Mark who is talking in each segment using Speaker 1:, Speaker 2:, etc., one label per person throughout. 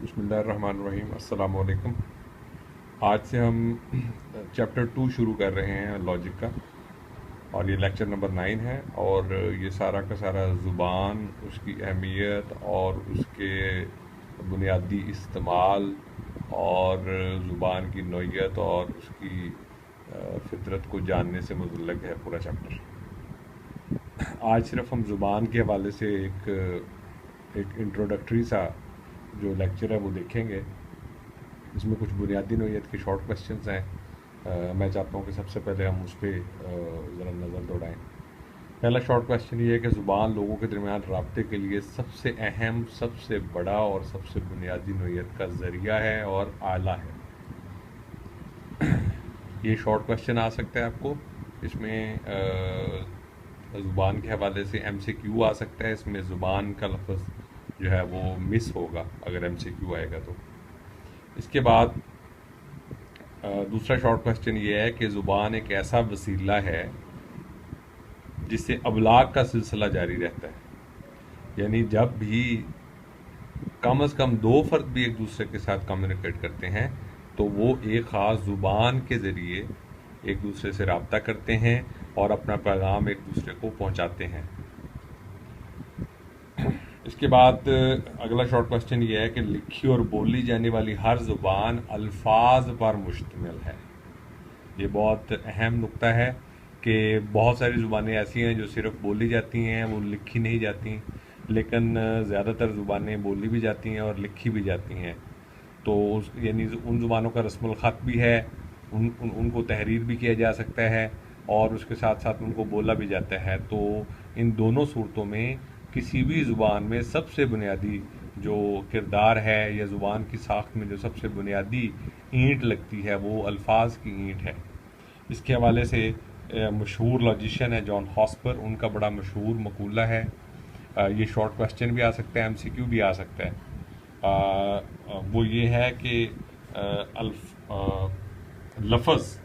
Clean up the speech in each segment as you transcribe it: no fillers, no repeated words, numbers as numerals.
Speaker 1: बिस्मिल्लाहिर्रहमानिर्रहीम। अस्सलाम वालेकुम। आज से हम चैप्टर 2 शुरू कर रहे हैं लॉजिक का, और ये लेक्चर नंबर 9 है। और ये सारा का सारा ज़ुबान, उसकी अहमियत और उसके बुनियादी इस्तेमाल और ज़ुबान की नोयत और उसकी फितरत को जानने से मुतल्लिक़ है पूरा चैप्टर। आज सिर्फ हम ज़ुबान के हवाले से एक इंट्रोडक्टरी सा जो लेक्चर है वो देखेंगे। इसमें कुछ बुनियादी नोयत के शॉर्ट क्वेश्चंस हैं। मैं चाहता हूँ कि सबसे पहले हम उस पर ज़रा नज़र दौड़ाएँ। पहला शॉर्ट क्वेश्चन ये है कि ज़ुबान लोगों के दरमियान राब्ते के लिए सबसे अहम, सबसे बड़ा और सबसे बुनियादी नोयत का ज़रिया है और आला है। ये शॉर्ट क्वेश्चन आ सकता है आपको। इसमें ज़ुबान के हवाले से MCQ आ सकता है। इसमें ज़ुबान का लफ्ज़ जो है वो मिस होगा अगर MCQ आएगा तो। इसके बाद दूसरा शॉर्ट क्वेश्चन ये है कि ज़ुबान एक ऐसा वसीला है जिससे अबलाग का सिलसिला जारी रहता है। यानी जब भी कम अज़ कम दो फ़र्द भी एक दूसरे के साथ कम्युनिकेट करते हैं तो वो एक ख़ास ज़ुबान के ज़रिए एक दूसरे से रब्ता करते हैं और अपना पैगाम एक दूसरे को पहुंचाते हैं। इसके बाद अगला शॉर्ट क्वेश्चन ये है कि लिखी और बोली जाने वाली हर ज़ुबान अल्फाज पर मुश्तमिल है। ये बहुत अहम नुक्ता है कि बहुत सारी ज़ुबानें ऐसी हैं जो सिर्फ बोली जाती हैं, वो लिखी नहीं जाती, लेकिन ज़्यादातर ज़ुबानें बोली भी जाती हैं और लिखी भी जाती हैं। तो यानी उन ज़ुबानों का रस्मुल ख़त भी है, उनको तहरीर भी किया जा सकता है और उसके साथ साथ उनको बोला भी जाता है। तो इन दोनों सूरतों में किसी भी ज़ुबान में सबसे बुनियादी जो किरदार है या ज़ुबान की साख्त में जो सबसे बुनियादी ईंट लगती है वो अल्फाज की ईंट है। इसके हवाले से मशहूर लॉजिशियन है जॉन हॉस्पर, उनका बड़ा मशहूर मकूला है। ये शॉर्ट क्वेश्चन भी आ सकता है, MCQ भी आ सकता है। वो ये है कि लफ्ज़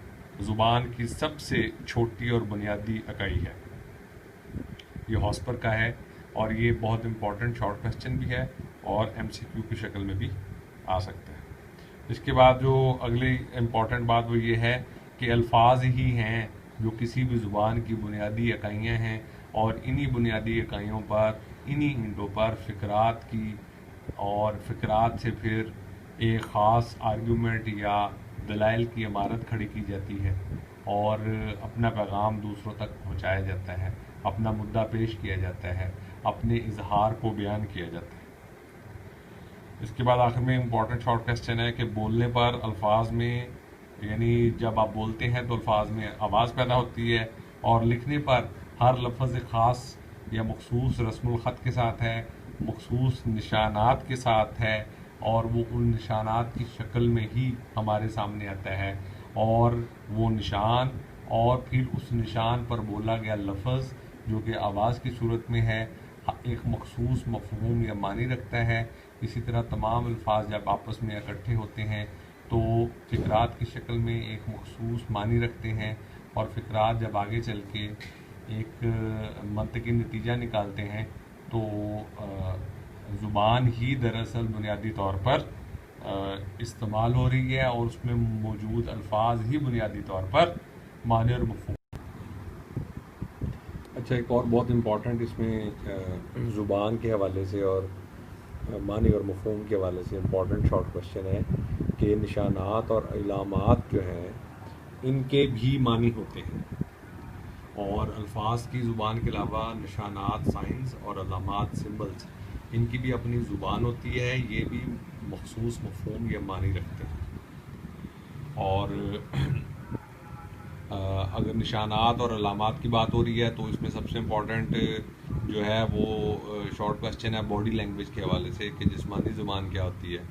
Speaker 1: ज़ुबान की सबसे छोटी और बुनियादी इकाई है। ये हॉस्पर का है और ये बहुत इम्पॉर्टेंट शॉर्ट क्वेश्चन भी है और MCQ की शक्ल में भी आ सकता है। इसके बाद जो अगली इम्पॉर्टेंट बात वो ये है कि अल्फाज ही हैं जो किसी भी ज़ुबान की बुनियादी इकाइयाँ हैं, और इन्हीं बुनियादी इकाइयों पर, इन्हीं ईंटों पर फ़िक्रात की, और फ़िक्रात से फिर एक ख़ास आर्गूमेंट या दलाइल की इमारत खड़ी की जाती है और अपना पैगाम दूसरों तक पहुंचाया जाता है, अपना मुद्दा पेश किया जाता है, अपने इजहार को बयान किया जाता है। इसके बाद आखिर में इम्पॉर्टेंट शॉर्ट क्वेश्चन है कि बोलने पर अल्फाज में, यानी जब आप बोलते हैं तो अल्फाज में आवाज़ पैदा होती है, और लिखने पर हर लफ्ज़ ख़ास या मखसूस रस्मुल ख़त के साथ है, मखसूस निशानात के साथ है, और वो उन निशानात की शक्ल में ही हमारे सामने आता है, और वो निशान और फिर उस निशान पर बोला गया लफ्ज़ जो कि आवाज़ की सूरत में है एक मखसूस मफ़हूम या मानी रखता है। इसी तरह तमाम अल्फाज जब आपस में इकट्ठे होते हैं तो फ़िक्रात की शक्ल में एक मखसूस मानी रखते हैं, और फ़िक्रात जब आगे चल के एक मंतकी नतीजा निकालते हैं तो ज़ुबान ही दरअसल बुनियादी तौर पर इस्तेमाल हो रही है और उसमें मौजूद अल्फाज ही बुनियादी तौर पर मानी और मफ़हूम। अच्छा, एक और बहुत इम्पॉर्टेंट इसमें ज़ुबान के हवाले से और मानी और मफ़हूम के हवाले से इम्पॉर्टेंट शॉर्ट क्वेश्चन है कि निशानात और इलामात जो हैं इनके भी मानी होते हैं, और अल्फाज की ज़ुबान के अलावा निशानात, साइंस और अलामात, सिंबल्स, इनकी भी अपनी ज़ुबान होती है। ये भी मखसूस मफ़हूम या मानी रखते हैं। और अगर निशानात और अलामात की बात हो रही है तो इसमें सबसे इम्पॉर्टेंट जो है वो शॉर्ट क्वेश्चन है बॉडी लैंग्वेज के हवाले से कि जिस्मानी ज़ुबान क्या होती है।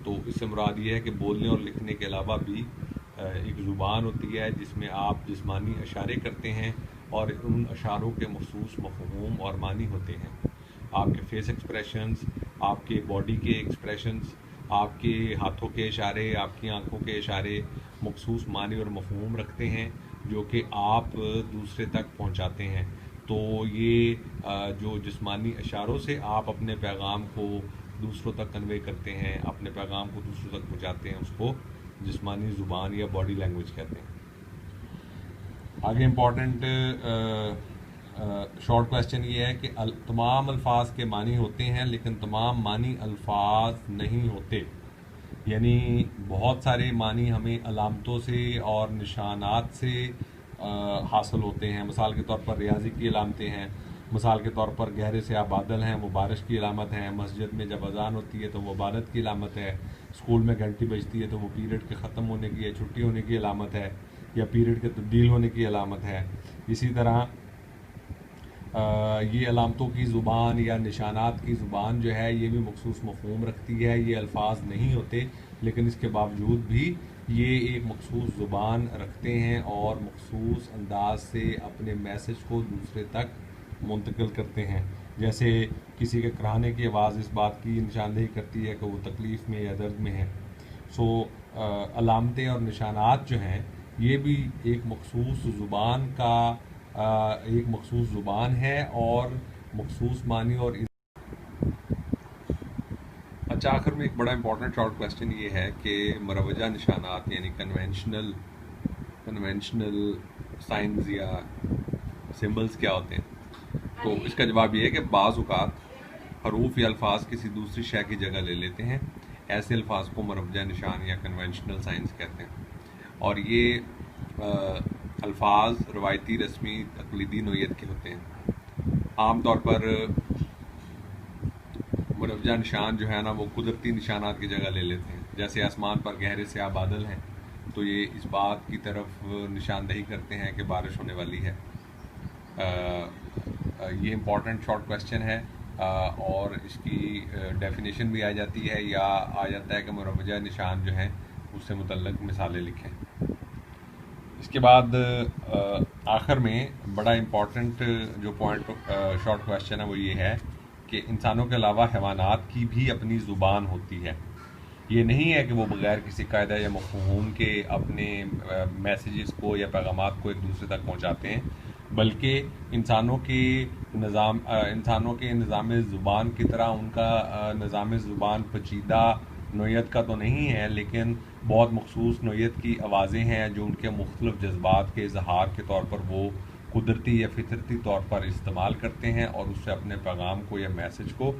Speaker 1: तो इससे मुराद ये है कि बोलने और लिखने के अलावा भी एक ज़ुबान होती है जिसमें आप जिस्मानी इशारे करते हैं और उन इशारों के मखसूस मफ़हूम और मानी होते हैं। आपके फेस एक्सप्रेशंस, आपके बॉडी के एक्सप्रेशंस, आपके हाथों के इशारे, आपकी आंखों के इशारे मखसूस मानी और मफ़हूम रखते हैं जो कि आप दूसरे तक पहुंचाते हैं। तो ये जो जिस्मानी इशारों से आप अपने पैगाम को دوسروں تک کنوے کرتے ہیں، اپنے پیغام کو دوسروں تک پہنچاتے ہیں، اس کو جسمانی زبان یا باڈی لینگویج کہتے ہیں۔ آگے امپورٹنٹ شارٹ کویسچن یہ ہے کہ تمام الفاظ کے معنی ہوتے ہیں لیکن تمام معنی الفاظ نہیں ہوتے، یعنی بہت سارے معنی ہمیں علامتوں سے اور نشانات سے حاصل ہوتے ہیں۔ مثال کے طور پر ریاضی کی علامتیں ہیں، مثال کے طور پر گہرے سیاہ بادل ہیں، وہ بارش کی علامت ہیں، مسجد میں جب اذان ہوتی ہے تو وہ عبادت کی علامت ہے، اسکول میں گھنٹی بجتی ہے تو وہ پیریڈ کے ختم ہونے کی یا چھٹی ہونے کی علامت ہے یا پیریڈ کے تبدیل ہونے کی علامت ہے۔ اسی طرح یہ علامتوں کی زبان یا نشانات کی زبان جو ہے یہ بھی مخصوص مفہوم رکھتی ہے، یہ الفاظ نہیں ہوتے لیکن اس کے باوجود بھی یہ ایک مخصوص زبان رکھتے ہیں اور مخصوص انداز سے اپنے میسج کو دوسرے تک منتقل کرتے ہیں۔ جیسے کسی کے کراہنے کی آواز اس بات کی نشاندہی کرتی ہے کہ وہ تکلیف میں یا درد میں ہے۔ علامتیں اور نشانات جو ہیں یہ بھی ایک مخصوص زبان ہے اور مخصوص معنی اور اچھا، آخر میں ایک بڑا امپورٹنٹ شارٹ کویسچن یہ ہے کہ مروجہ نشانات یعنی کنونشنل سائنز یا سمبلز کیا ہوتے ہیں؟ تو اس کا جواب یہ ہے کہ بعض اوقات حروف یا الفاظ کسی دوسری شے کی جگہ لے لیتے ہیں، ایسے الفاظ کو مروجہ نشان یا کنونشنل سائنز کہتے ہیں، اور یہ الفاظ روایتی، رسمی، تقلیدی نوعیت کے ہوتے ہیں۔ عام طور پر مروجہ نشان جو ہے نا وہ قدرتی نشانات کی جگہ لے لیتے ہیں، جیسے آسمان پر گہرے سیاہ بادل ہیں تو یہ اس بات کی طرف نشاندہی کرتے ہیں کہ بارش ہونے والی ہے۔ یہ امپورٹنٹ شارٹ کویسچن ہے اور اس کی ڈیفینیشن بھی آ جاتی ہے یا آ جاتا ہے کہ مروجہ نشان جو ہیں اس سے متعلق مثالیں لکھیں۔ اس کے بعد آخر میں بڑا امپورٹنٹ جو پوائنٹ شارٹ کویسچن ہے وہ یہ ہے کہ انسانوں کے علاوہ حیوانات کی بھی اپنی زبان ہوتی ہے۔ یہ نہیں ہے کہ وہ بغیر کسی قاعدہ یا مفہوم کے اپنے میسیجز کو یا پیغامات کو ایک دوسرے تک پہنچاتے ہیں، بلکہ انسانوں کے نظام زبان کی طرح ان کا نظام زبان پیچیدہ نوعیت کا تو نہیں ہے، لیکن بہت مخصوص نوعیت کی آوازیں ہیں جو ان کے مختلف جذبات کے اظہار کے طور پر وہ قدرتی یا فطرتی طور پر استعمال کرتے ہیں اور اس سے اپنے پیغام کو یا میسج کو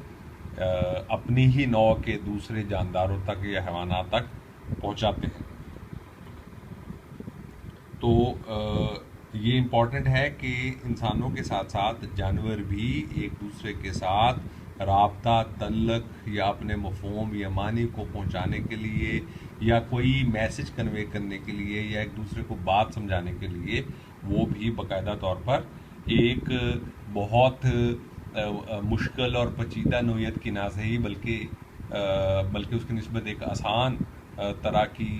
Speaker 1: اپنی ہی نوع کے دوسرے جانداروں تک یا حیوانات تک پہنچاتے ہیں۔ تو یہ امپورٹنٹ ہے کہ انسانوں کے ساتھ ساتھ جانور بھی ایک دوسرے کے ساتھ رابطہ، تعلق یا اپنے مفہوم یا معنی کو پہنچانے کے لیے یا کوئی میسج کنوے کرنے کے لیے یا ایک دوسرے کو بات سمجھانے کے لیے وہ بھی باقاعدہ طور پر ایک بہت مشکل اور پیچیدہ نوعیت کی نہ صحیح بلکہ اس کی نسبت ایک آسان طرح کی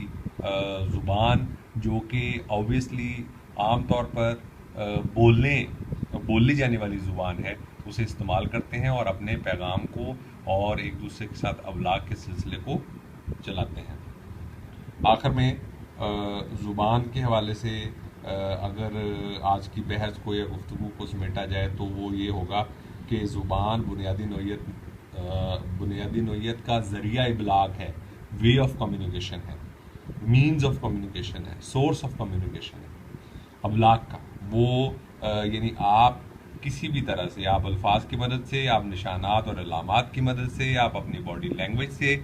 Speaker 1: زبان جو کہ آبویسلی عام طور پر بولی جانے والی زبان ہے اسے استعمال کرتے ہیں اور اپنے پیغام کو اور ایک دوسرے کے ساتھ ابلاغ کے سلسلے کو چلاتے ہیں۔ آخر میں زبان کے حوالے سے اگر آج کی بحث کو یا گفتگو کو سمیٹا جائے تو وہ یہ ہوگا کہ زبان بنیادی نوعیت کا ذریعہ ابلاغ ہے، وے آف کمیونیکیشن ہے، مینز آف کمیونیکیشن ہے، سورس آف کمیونیکیشن ہے ابلاغ کا۔ وہ یعنی آپ کسی بھی طرح سے، آپ الفاظ کی مدد سے، آپ نشانات اور علامات کی مدد سے، آپ اپنی باڈی لینگویج سے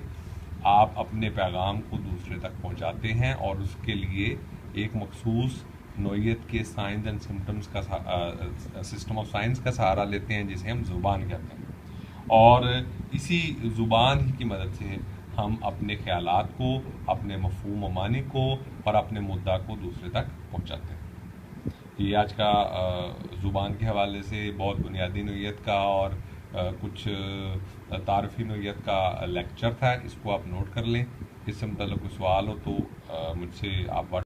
Speaker 1: آپ اپنے پیغام کو دوسرے تک پہنچاتے ہیں اور اس کے لیے ایک مخصوص نوعیت کے سائنز اینڈ سمٹمز کا سسٹم آف سائنس کا سہارا لیتے ہیں جسے ہم زبان کہتے ہیں، اور اسی زبان ہی کی مدد سے ہم اپنے خیالات کو، اپنے مفہوم و معنی کو اور اپنے مدعا کو دوسرے تک پہنچاتے ہیں۔ یہ آج کا زبان کے حوالے سے بہت بنیادی نوعیت کا اور کچھ تعارفی نوعیت کا لیکچر تھا، اس کو آپ نوٹ کر لیں۔ اس سے متعلق کوئی سوال ہو تو مجھ سے آپ